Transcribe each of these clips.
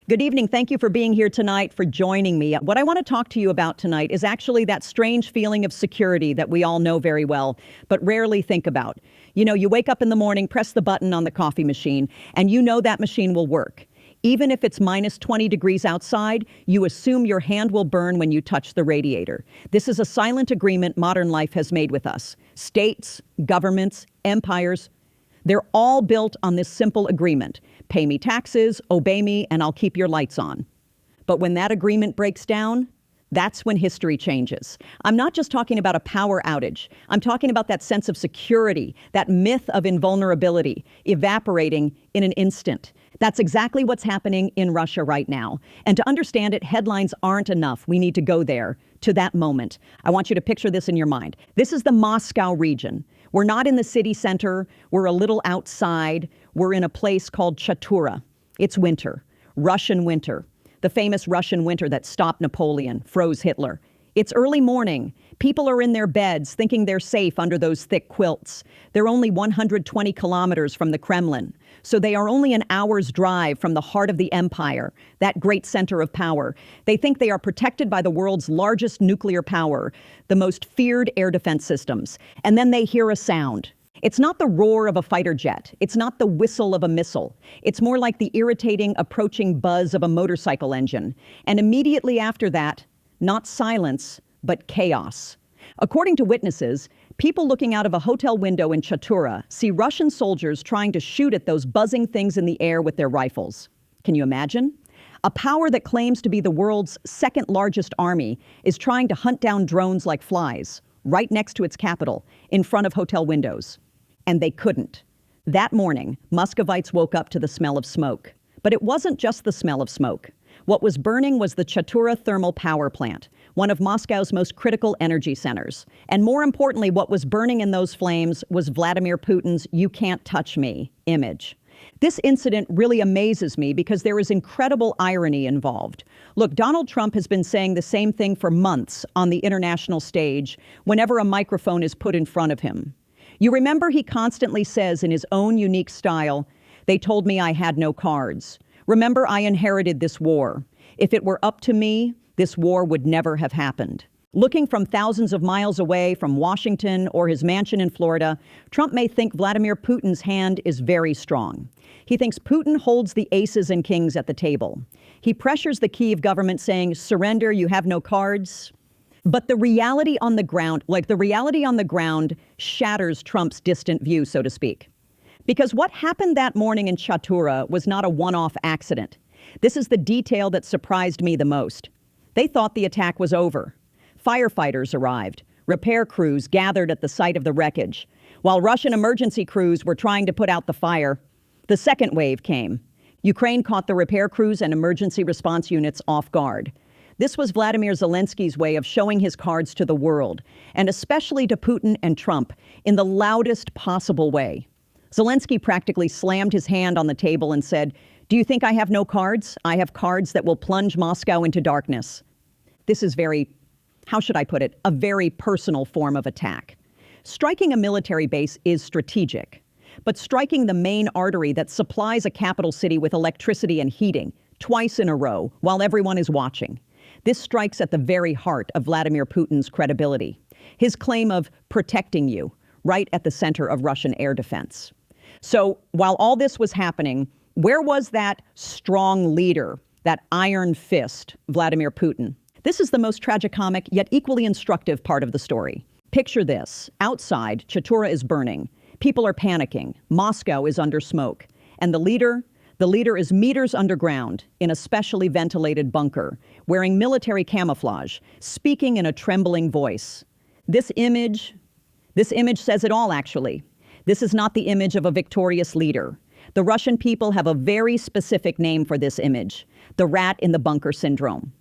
Good evening. Thank you for being here tonight, for joining me. What I want to talk to you about tonight is actually that strange feeling of security that we all know very well, but rarely think about. You know, you wake up in the morning, press the button on the coffee machine, and you know that machine will work. Even if it's minus 20 degrees outside, you assume your hand will burn when you touch the radiator. This is a silent agreement modern life has made with us. States, governments, empires, they're all built on this simple agreement. Pay me taxes, obey me, and I'll keep your lights on. But when that agreement breaks down, that's when history changes. I'm not just talking about a power outage. I'm talking about that sense of security, that myth of invulnerability, evaporating in an instant. That's exactly what's happening in Russia right now. And to understand it, headlines aren't enough. We need to go there, to that moment. I want you to picture this in your mind. This is the Moscow region. We're not in the city center. We're a little outside. We're in a place called Chhatura. It's winter, Russian winter, the famous Russian winter that stopped Napoleon, froze Hitler. It's early morning. People are in their beds thinking they're safe under those thick quilts. They're only 120 kilometers from the Kremlin, so they are only an hour's drive from the heart of the empire, that great center of power. They think they are protected by the world's largest nuclear power, the most feared air defense systems. And then they hear a sound. It's not the roar of a fighter jet. It's not the whistle of a missile. It's more like the irritating, approaching buzz of a motorcycle engine. And immediately after that, not silence, but chaos. According to witnesses, people looking out of a hotel window in Chhatura see Russian soldiers trying to shoot at those buzzing things in the air with their rifles. Can you imagine? A power that claims to be the world's second largest army is trying to hunt down drones like flies, right next to its capital, in front of hotel windows. And they couldn't. That morning, Muscovites woke up to the smell of smoke. But it wasn't just the smell of smoke. What was burning was the Chhatura Thermal Power Plant, one of Moscow's most critical energy centers. And more importantly, what was burning in those flames was Vladimir Putin's "you can't touch me" image. This incident really amazes me because there is incredible irony involved. Look, Donald Trump has been saying the same thing for months on the international stage whenever a microphone is put in front of him. You remember he constantly says in his own unique style, "They told me I had no cards. Remember, I inherited this war. If it were up to me, this war would never have happened." Looking from thousands of miles away from Washington or his mansion in Florida, Trump may think Vladimir Putin's hand is very strong. He thinks Putin holds the aces and kings at the table. He pressures the Kyiv government saying, "Surrender, you have no cards." But the reality on the ground, shatters Trump's distant view, so to speak. Because what happened that morning in Chhatura was not a one-off accident. This is the detail that surprised me the most. They thought the attack was over. Firefighters arrived. Repair crews gathered at the site of the wreckage. While Russian emergency crews were trying to put out the fire, the second wave came. Ukraine caught the repair crews and emergency response units off guard. This was Vladimir Zelensky's way of showing his cards to the world, and especially to Putin and Trump, in the loudest possible way. Zelensky practically slammed his hand on the table and said, "Do you think I have no cards? I have cards that will plunge Moscow into darkness." This is how should I put it, a very personal form of attack. Striking a military base is strategic, but striking the main artery that supplies a capital city with electricity and heating twice in a row while everyone is watching, this strikes at the very heart of Vladimir Putin's credibility. His claim of protecting you, right at the center of Russian air defense. So while all this was happening, where was that strong leader, that iron fist, Vladimir Putin? This is the most tragicomic yet equally instructive part of the story. Picture this. Outside, Chhatura is burning. People are panicking. Moscow is under smoke. And the leader is meters underground in a specially ventilated bunker, wearing military camouflage, speaking in a trembling voice. This image says it all, actually. This is not the image of a victorious leader. The Russian people have a very specific name for this image, the rat in the bunker syndrome.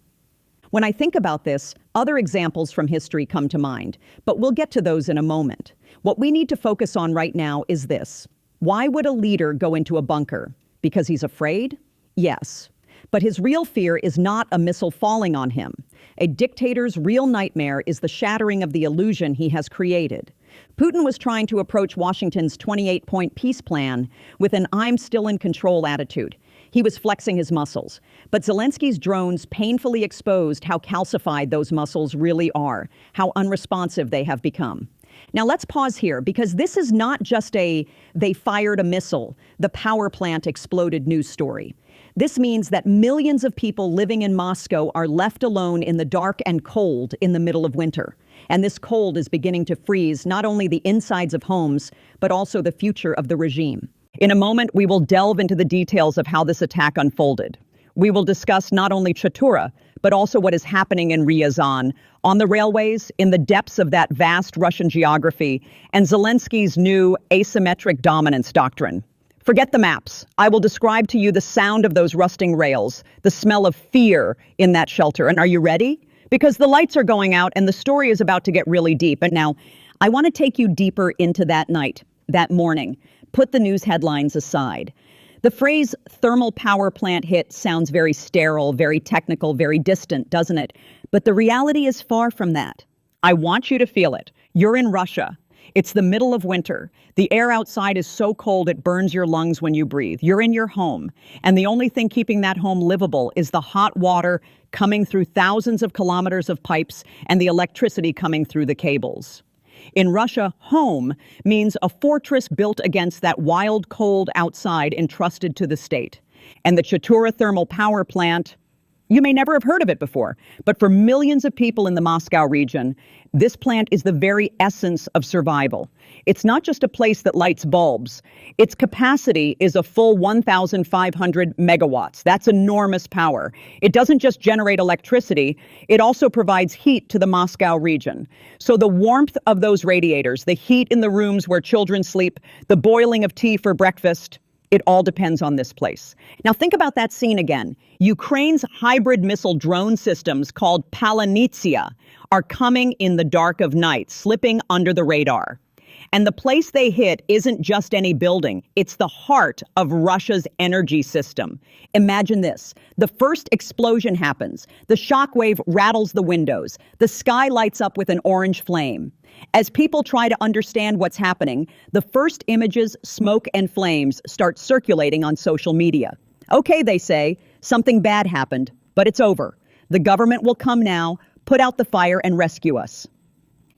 When I think about this, other examples from history come to mind, but we'll get to those in a moment. What we need to focus on right now is this. Why would a leader go into a bunker? Because he's afraid? Yes. But his real fear is not a missile falling on him. A dictator's real nightmare is the shattering of the illusion he has created. Putin was trying to approach Washington's 28-point peace plan with an "I'm still in control" attitude. He was flexing his muscles. But Zelensky's drones painfully exposed how calcified those muscles really are, how unresponsive they have become. Now let's pause here, because this is not just a "they fired a missile, the power plant exploded" news story. This means that millions of people living in Moscow are left alone in the dark and cold in the middle of winter. And this cold is beginning to freeze not only the insides of homes, but also the future of the regime. In a moment, we will delve into the details of how this attack unfolded. We will discuss not only Chhatura, but also what is happening in Ryazan, on the railways, in the depths of that vast Russian geography, and Zelensky's new Asymmetric Dominance Doctrine. Forget the maps. I will describe to you the sound of those rusting rails, the smell of fear in that shelter. And are you ready? Because the lights are going out and the story is about to get really deep. And now, I want to take you deeper into that night, that morning. Put the news headlines aside. The phrase thermal power plant hit sounds very sterile, very technical, very distant, doesn't it? But the reality is far from that. I want you to feel it. You're in Russia. It's the middle of winter. The air outside is so cold it burns your lungs when you breathe. You're in your home, and the only thing keeping that home livable is the hot water coming through thousands of kilometers of pipes and the electricity coming through the cables. In Russia, home means a fortress built against that wild cold outside entrusted to the state. And the Chhatura Thermal Power Plant, you may never have heard of it before, but for millions of people in the Moscow region, this plant is the very essence of survival. It's not just a place that lights bulbs. Its capacity is a full 1,500 megawatts. That's enormous power. It doesn't just generate electricity, it also provides heat to the Moscow region. So the warmth of those radiators, the heat in the rooms where children sleep, the boiling of tea for breakfast, it all depends on this place. Now think about that scene again. Ukraine's hybrid missile drone systems called Palanitsya are coming in the dark of night, slipping under the radar. And the place they hit isn't just any building. It's the heart of Russia's energy system. Imagine this. The first explosion happens. The shockwave rattles the windows. The sky lights up with an orange flame. As people try to understand what's happening, the first images, smoke and flames, start circulating on social media. Okay, they say, something bad happened, but it's over. The government will come now, put out the fire and rescue us.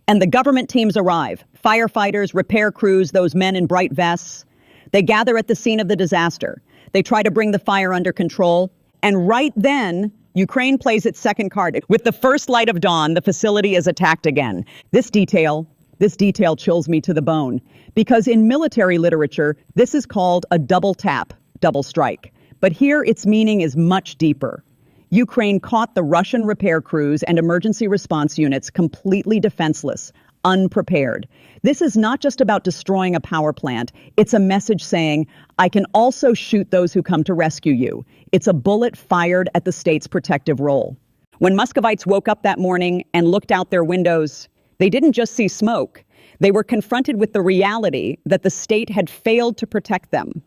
And the government teams arrive. Firefighters, repair crews, those men in bright vests. They gather at the scene of the disaster. They try to bring the fire under control. And right then, Ukraine plays its second card. With the first light of dawn, the facility is attacked again. This detail chills me to the bone. Because in military literature, this is called a double tap, double strike. But here its meaning is much deeper. Ukraine caught the Russian repair crews and emergency response units completely defenseless, unprepared. This is not just about destroying a power plant. It's a message saying, I can also shoot those who come to rescue you. It's a bullet fired at the state's protective role. When Muscovites woke up that morning and looked out their windows, they didn't just see smoke. They were confronted with the reality that the state had failed to protect them.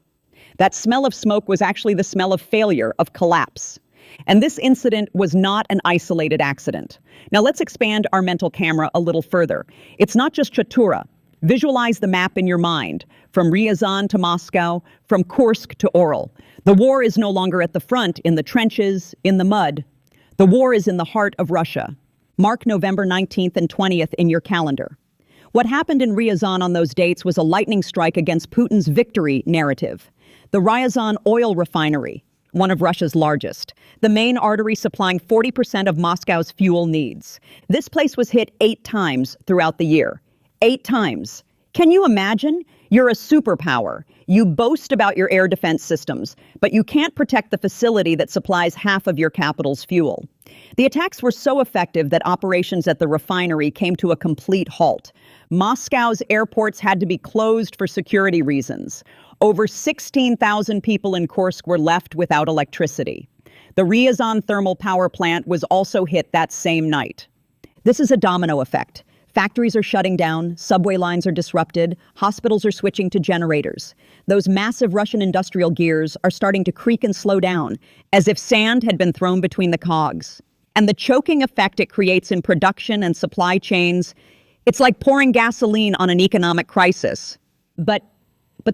That smell of smoke was actually the smell of failure, of collapse. And this incident was not an isolated accident. Now let's expand our mental camera a little further. It's not just Chhatura. Visualize the map in your mind, from Ryazan to Moscow, from Kursk to Oryol. The war is no longer at the front, in the trenches, in the mud. The war is in the heart of Russia. Mark November 19th and 20th in your calendar. What happened in Ryazan on those dates was a lightning strike against Putin's victory narrative. The Ryazan oil refinery, one of Russia's largest, the main artery supplying 40% of Moscow's fuel needs. This place was hit 8 times throughout the year. 8 times. Can you imagine? You're a superpower. You boast about your air defense systems, but you can't protect the facility that supplies half of your capital's fuel. The attacks were so effective that operations at the refinery came to a complete halt. Moscow's airports had to be closed for security reasons. Over 16,000 people in Kursk were left without electricity. The Ryazan thermal power plant was also hit that same night. This is a domino effect. Factories are shutting down, subway lines are disrupted, hospitals are switching to generators. Those massive Russian industrial gears are starting to creak and slow down, as if sand had been thrown between the cogs. And the choking effect it creates in production and supply chains, it's like pouring gasoline on an economic crisis. But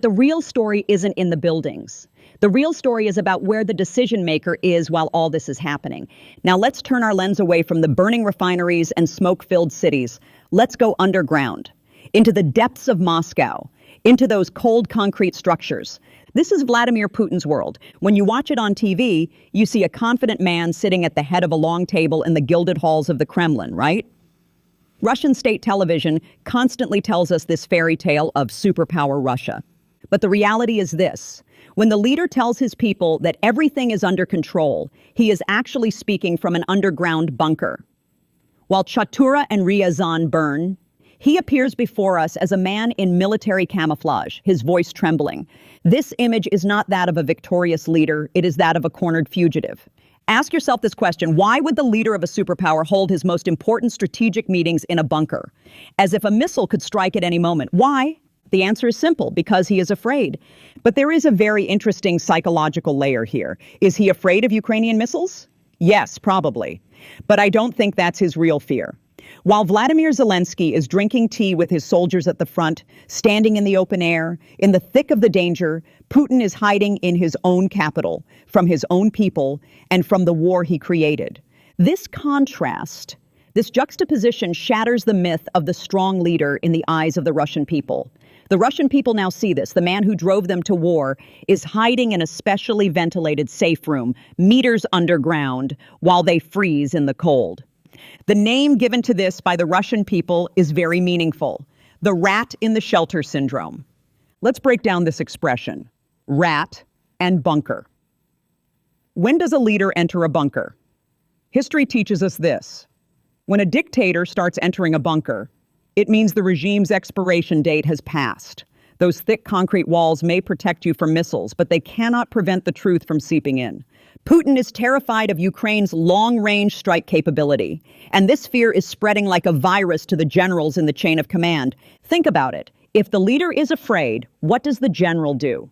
the real story isn't in the buildings. The real story is about where the decision maker is while all this is happening. Now let's turn our lens away from the burning refineries and smoke-filled cities. Let's go underground, into the depths of Moscow, into those cold concrete structures. This is Vladimir Putin's world. When you watch it on TV, you see a confident man sitting at the head of a long table in the gilded halls of the Kremlin, right? Russian state television constantly tells us this fairy tale of superpower Russia. But the reality is this. When the leader tells his people that everything is under control, he is actually speaking from an underground bunker. While Chhatura and Ryazan burn, he appears before us as a man in military camouflage, his voice trembling. This image is not that of a victorious leader, it is that of a cornered fugitive. Ask yourself this question: why would the leader of a superpower hold his most important strategic meetings in a bunker, as if a missile could strike at any moment? Why? The answer is simple: because he is afraid. But there is a very interesting psychological layer here. Is he afraid of Ukrainian missiles? Yes, probably. But I don't think that's his real fear. While Vladimir Zelensky is drinking tea with his soldiers at the front, standing in the open air, in the thick of the danger, Putin is hiding in his own capital, from his own people, and from the war he created. This contrast, this juxtaposition shatters the myth of the strong leader in the eyes of the Russian people. The Russian people now see this. The man who drove them to war is hiding in a specially ventilated safe room, meters underground, while they freeze in the cold. The name given to this by the Russian people is very meaningful: the rat in the shelter syndrome. Let's break down this expression: rat and bunker. When does a leader enter a bunker? History teaches us this. When a dictator starts entering a bunker, it means the regime's expiration date has passed. Those thick concrete walls may protect you from missiles, but they cannot prevent the truth from seeping in. Putin is terrified of Ukraine's long-range strike capability, and this fear is spreading like a virus to the generals in the chain of command. Think about it. If the leader is afraid, what does the general do?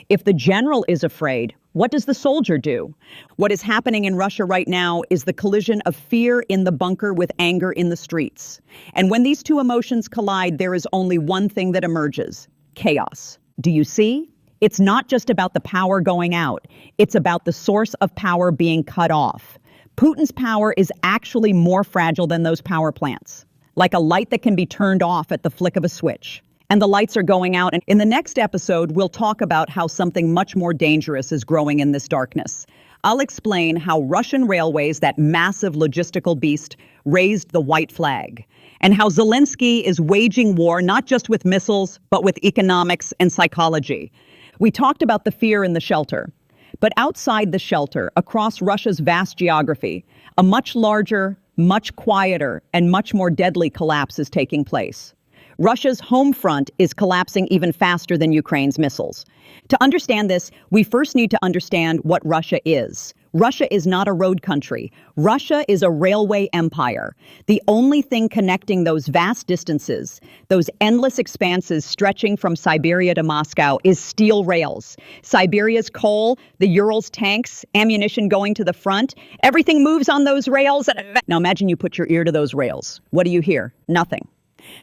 If the general is afraid, what does the soldier do? What is happening in Russia right now is the collision of fear in the bunker with anger in the streets. And when these two emotions collide, there is only one thing that emerges: chaos. Do you see? It's not just about the power going out. It's about the source of power being cut off. Putin's power is actually more fragile than those power plants, like a light that can be turned off at the flick of a switch. And the lights are going out. And in the next episode, we'll talk about how something much more dangerous is growing in this darkness. I'll explain how Russian railways, that massive logistical beast, raised the white flag, and how Zelensky is waging war not just with missiles, but with economics and psychology. We talked about the fear in the shelter, but outside the shelter, across Russia's vast geography, a much larger, much quieter, and much more deadly collapse is taking place. Russia's home front is collapsing even faster than Ukraine's missiles. To understand this, we first need to understand what Russia is. Russia is not a road country. Russia is a railway empire. The only thing connecting those vast distances, those endless expanses stretching from Siberia to Moscow, is steel rails. Siberia's coal, the Urals tanks, ammunition going to the front, everything moves on those rails. Now imagine you put your ear to those rails. What do you hear? Nothing.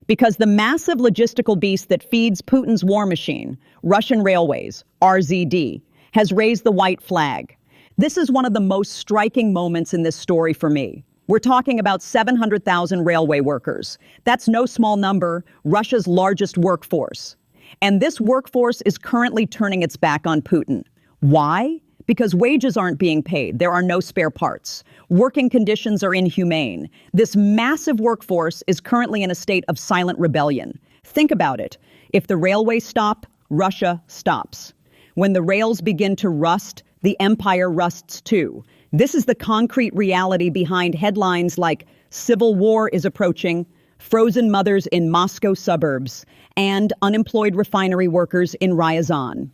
Because the massive logistical beast that feeds Putin's war machine, Russian railways, RZD, has raised the white flag. This is one of the most striking moments in this story for me. We're talking about 700,000 railway workers. That's no small number, Russia's largest workforce. And this workforce is currently turning its back on Putin. Why? Because wages aren't being paid. There are no spare parts. Working conditions are inhumane. This massive workforce is currently in a state of silent rebellion. Think about it. If the railways stop, Russia stops. When the rails begin to rust, the empire rusts too. This is the concrete reality behind headlines like "Civil War is approaching," "Frozen mothers in Moscow suburbs," and "Unemployed refinery workers in Ryazan."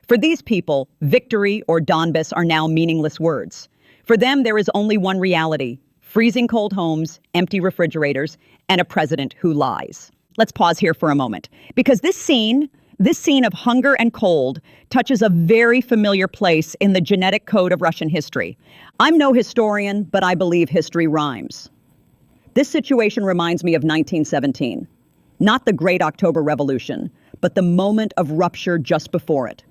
For these people, victory or Donbass are now meaningless words. For them, there is only one reality: freezing cold homes, empty refrigerators, and a president who lies. Let's pause here for a moment, because this scene of hunger and cold touches a very familiar place in the genetic code of Russian history. I'm no historian, but I believe history rhymes. This situation reminds me of 1917. Not the Great October Revolution, but the moment of rupture just before it.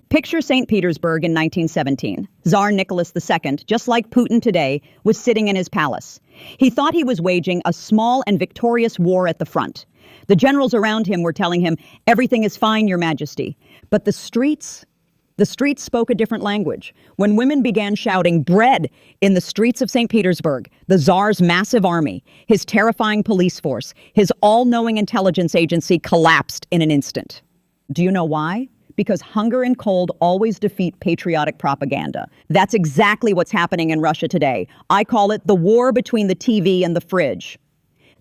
Picture St. Petersburg in 1917. Tsar Nicholas II, just like Putin today, was sitting in his palace. He thought he was waging a small and victorious war at the front. The generals around him were telling him, "Everything is fine, Your Majesty." But the streets spoke a different language. When women began shouting "bread" in the streets of St. Petersburg, the Tsar's massive army, his terrifying police force, his all-knowing intelligence agency collapsed in an instant. Do you know why? Because hunger and cold always defeat patriotic propaganda. That's exactly what's happening in Russia today. I call it the war between the TV and the fridge.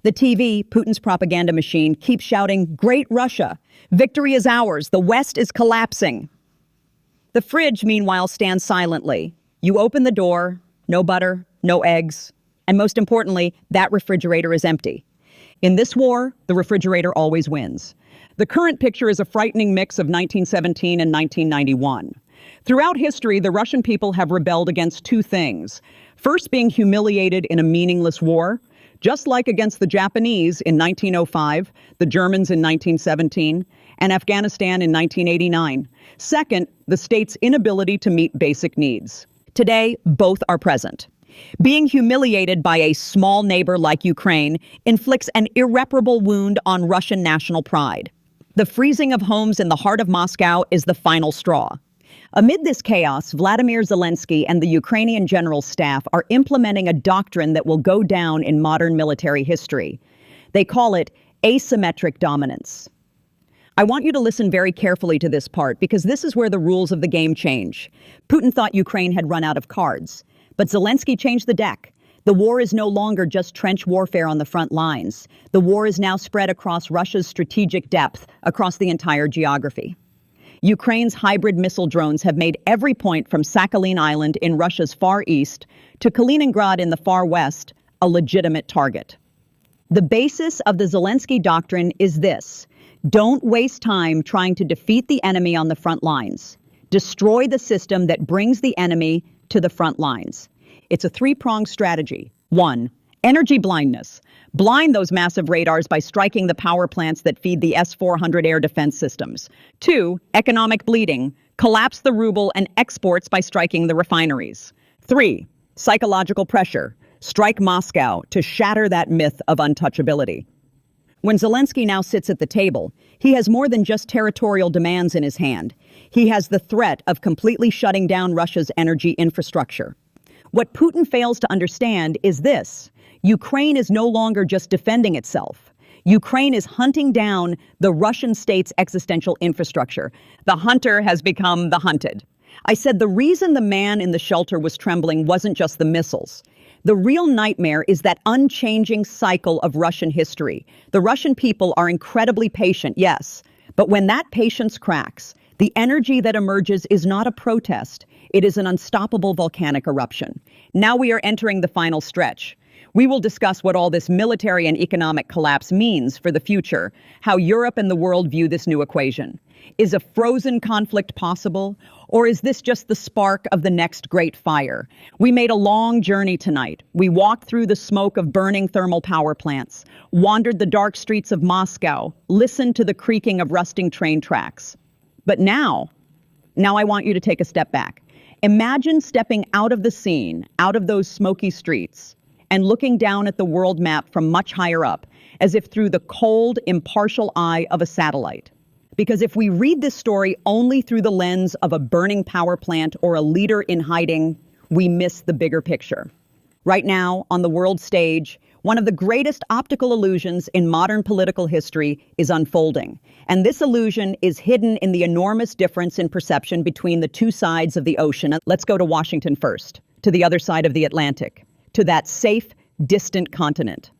The TV, Putin's propaganda machine, keeps shouting, "Great Russia! Victory is ours! The West is collapsing!" The fridge, meanwhile, stands silently. You open the door, no butter, no eggs, and most importantly, that refrigerator is empty. In this war, the refrigerator always wins. The current picture is a frightening mix of 1917 and 1991. Throughout history, the Russian people have rebelled against two things. First, being humiliated in a meaningless war, just like against the Japanese in 1905, the Germans in 1917, and Afghanistan in 1989. Second, the state's inability to meet basic needs. Today, both are present. Being humiliated by a small neighbor like Ukraine inflicts an irreparable wound on Russian national pride. The freezing of homes in the heart of Moscow is the final straw. Amid this chaos, Vladimir Zelensky and the Ukrainian general staff are implementing a doctrine that will go down in modern military history. They call it asymmetric dominance. I want you to listen very carefully to this part because this is where the rules of the game change. Putin thought Ukraine had run out of cards, but Zelensky changed the deck. The war is no longer just trench warfare on the front lines. The war is now spread across Russia's strategic depth, across the entire geography. Ukraine's hybrid missile drones have made every point from Sakhalin Island in Russia's far east to Kaliningrad in the far west a legitimate target. The basis of the Zelensky Doctrine is this: don't waste time trying to defeat the enemy on the front lines. Destroy the system that brings the enemy to the front lines. It's a three-pronged strategy. 1. Energy blindness. Blind those massive radars by striking the power plants that feed the S-400 air defense systems. 2. Economic bleeding. Collapse the ruble and exports by striking the refineries. 3. Psychological pressure. Strike Moscow to shatter that myth of untouchability. When Zelensky now sits at the table, he has more than just territorial demands in his hand. He has the threat of completely shutting down Russia's energy infrastructure. What Putin fails to understand is this: Ukraine is no longer just defending itself. Ukraine is hunting down the Russian state's existential infrastructure. The hunter has become the hunted. I said the reason the man in the shelter was trembling wasn't just the missiles. The real nightmare is that unchanging cycle of Russian history. The Russian people are incredibly patient, yes, but when that patience cracks, the energy that emerges is not a protest. It is an unstoppable volcanic eruption. Now we are entering the final stretch. We will discuss what all this military and economic collapse means for the future, how Europe and the world view this new equation. Is a frozen conflict possible, or is this just the spark of the next great fire? We made a long journey tonight. We walked through the smoke of burning thermal power plants, wandered the dark streets of Moscow, listened to the creaking of rusting train tracks. But now I want you to take a step back. Imagine stepping out of the scene, out of those smoky streets, and looking down at the world map from much higher up, as if through the cold, impartial eye of a satellite. Because if we read this story only through the lens of a burning power plant or a leader in hiding, we miss the bigger picture. Right now, on the world stage, one of the greatest optical illusions in modern political history is unfolding. And this illusion is hidden in the enormous difference in perception between the two sides of the ocean. Let's go to Washington first, to the other side of the Atlantic, to that safe, distant continent.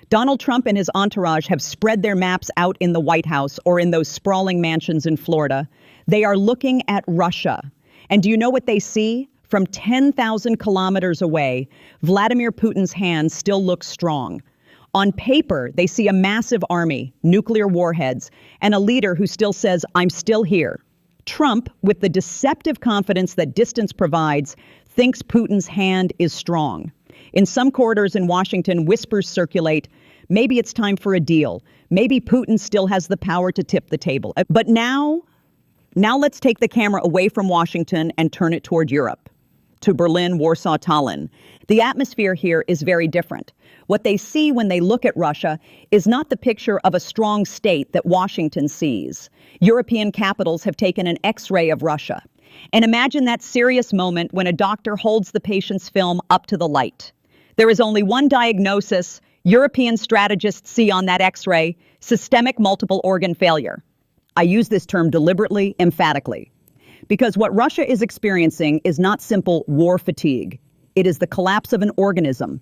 Donald Trump and his entourage have spread their maps out in the White House or in those sprawling mansions in Florida. They are looking at Russia. And do you know what they see? From 10,000 kilometers away, Vladimir Putin's hand still looks strong. On paper, they see a massive army, nuclear warheads, and a leader who still says, "I'm still here." Trump, with the deceptive confidence that distance provides, thinks Putin's hand is strong. In some corridors in Washington, whispers circulate, maybe it's time for a deal. Maybe Putin still has the power to tip the table. But now Now let's take the camera away from Washington and turn it toward Europe, to Berlin, Warsaw, Tallinn. The atmosphere here is very different. What they see when they look at Russia is not the picture of a strong state that Washington sees. European capitals have taken an X-ray of Russia. And imagine that serious moment when a doctor holds the patient's film up to the light. There is only one diagnosis European strategists see on that X-ray: systemic multiple organ failure. I use this term deliberately, emphatically, because what Russia is experiencing is not simple war fatigue. It is the collapse of an organism.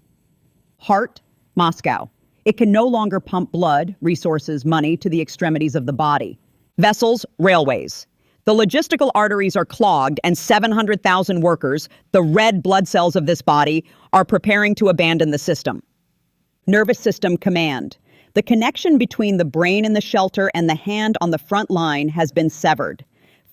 Heart, Moscow. It can no longer pump blood, resources, money to the extremities of the body. Vessels, railways. The logistical arteries are clogged, and 700,000 workers, the red blood cells of this body, are preparing to abandon the system. Nervous system command. The connection between the brain in the shelter and the hand on the front line has been severed.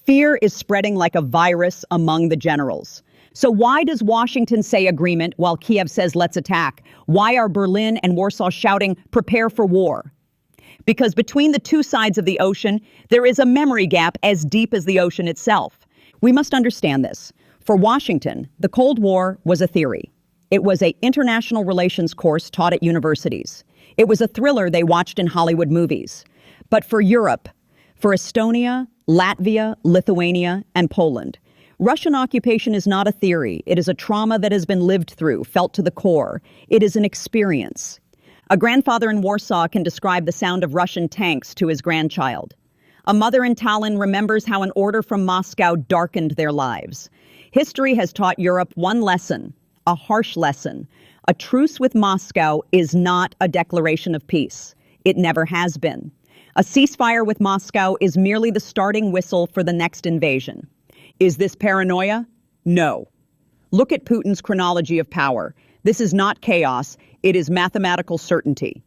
Fear is spreading like a virus among the generals. So why does Washington say agreement while Kiev says let's attack? Why are Berlin and Warsaw shouting prepare for war? Because between the two sides of the ocean, there is a memory gap as deep as the ocean itself. We must understand this. For Washington, the Cold War was a theory. It was an international relations course taught at universities. It was a thriller they watched in Hollywood movies. But for Europe, for Estonia, Latvia, Lithuania, and Poland, Russian occupation is not a theory. It is a trauma that has been lived through, felt to the core. It is an experience. A grandfather in Warsaw can describe the sound of Russian tanks to his grandchild. A mother in Tallinn remembers how an order from Moscow darkened their lives. History has taught Europe one lesson, a harsh lesson. A truce with Moscow is not a declaration of peace. It never has been. A ceasefire with Moscow is merely the starting whistle for the next invasion. Is this paranoia? No. Look at Putin's chronology of power. This is not chaos. It is mathematical certainty.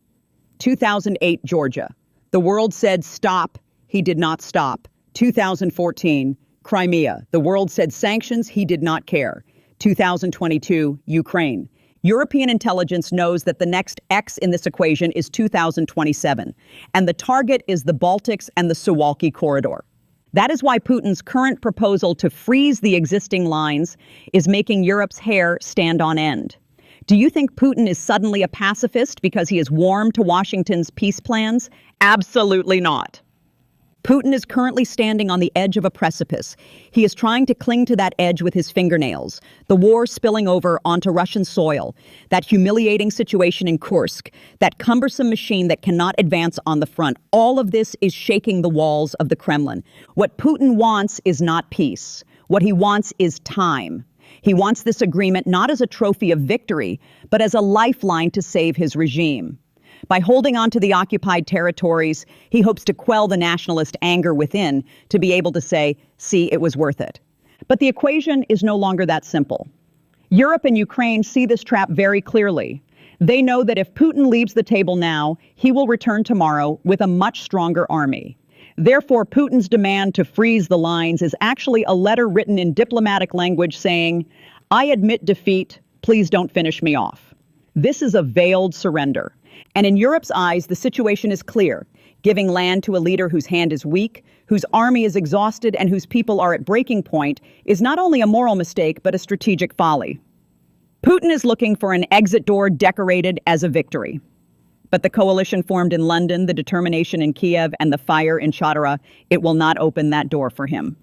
2008, Georgia. The world said stop. He did not stop. 2014, Crimea. The world said sanctions. He did not care. 2022, Ukraine. European intelligence knows that the next X in this equation is 2027, and the target is the Baltics and the Suwalki corridor. That is why Putin's current proposal to freeze the existing lines is making Europe's hair stand on end. Do you think Putin is suddenly a pacifist because he is warm to Washington's peace plans? Absolutely not. Putin is currently standing on the edge of a precipice. He is trying to cling to that edge with his fingernails. The war spilling over onto Russian soil, that humiliating situation in Kursk, that cumbersome machine that cannot advance on the front. All of this is shaking the walls of the Kremlin. What Putin wants is not peace. What he wants is time. He wants this agreement not as a trophy of victory, but as a lifeline to save his regime. By holding on to the occupied territories, he hopes to quell the nationalist anger within to be able to say, see, it was worth it. But the equation is no longer that simple. Europe and Ukraine see this trap very clearly. They know that if Putin leaves the table now, he will return tomorrow with a much stronger army. Therefore, Putin's demand to freeze the lines is actually a letter written in diplomatic language saying, I admit defeat, please don't finish me off. This is a veiled surrender. And in Europe's eyes, the situation is clear. Giving land to a leader whose hand is weak, whose army is exhausted, and whose people are at breaking point is not only a moral mistake, but a strategic folly. Putin is looking for an exit door decorated as a victory. But the coalition formed in London, the determination in Kiev, and the fire in Chhatura, it will not open that door for him.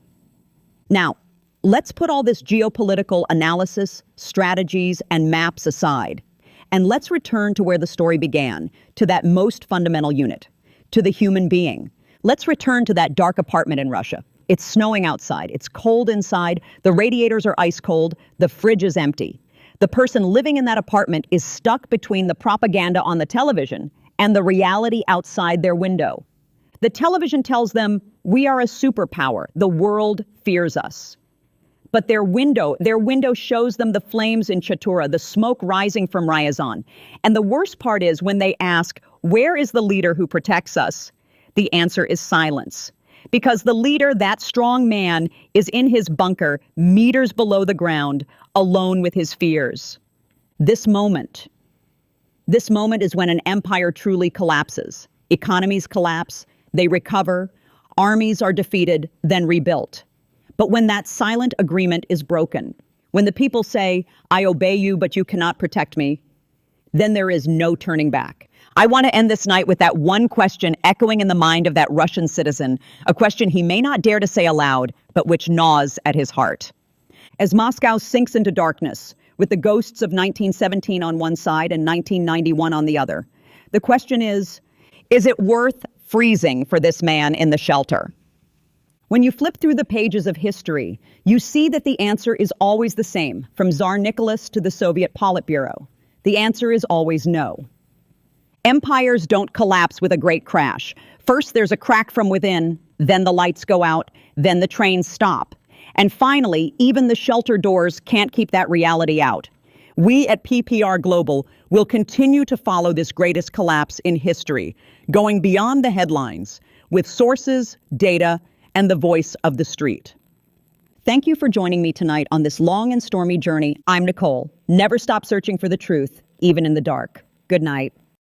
Now, let's put all this geopolitical analysis, strategies, and maps aside. And let's return to where the story began, to that most fundamental unit, to the human being. Let's return to that dark apartment in Russia. It's snowing outside. It's cold inside. The radiators are ice cold. The fridge is empty. The person living in that apartment is stuck between the propaganda on the television and the reality outside their window. The television tells them, we are a superpower. The world fears us. But their window shows them the flames in Chhatura, the smoke rising from Ryazan. And the worst part is when they ask, where is the leader who protects us? The answer is silence. Because the leader, that strong man, is in his bunker, meters below the ground, alone with his fears. This moment is when an empire truly collapses. Economies collapse, they recover. Armies are defeated, then rebuilt. But when that silent agreement is broken, when the people say, I obey you, but you cannot protect me, then there is no turning back. I want to end this night with that one question echoing in the mind of that Russian citizen, a question he may not dare to say aloud, but which gnaws at his heart. As Moscow sinks into darkness, with the ghosts of 1917 on one side and 1991 on the other, the question is it worth freezing for this man in the shelter? When you flip through the pages of history, you see that the answer is always the same, from Tsar Nicholas to the Soviet Politburo. The answer is always no. Empires don't collapse with a great crash. First, there's a crack from within, then the lights go out, then the trains stop. And finally, even the shelter doors can't keep that reality out. We at PPR Global will continue to follow this greatest collapse in history, going beyond the headlines, with sources, data, and the voice of the street. Thank you for joining me tonight on this long and stormy journey. I'm Nicole. Never stop searching for the truth, even in the dark. Good night.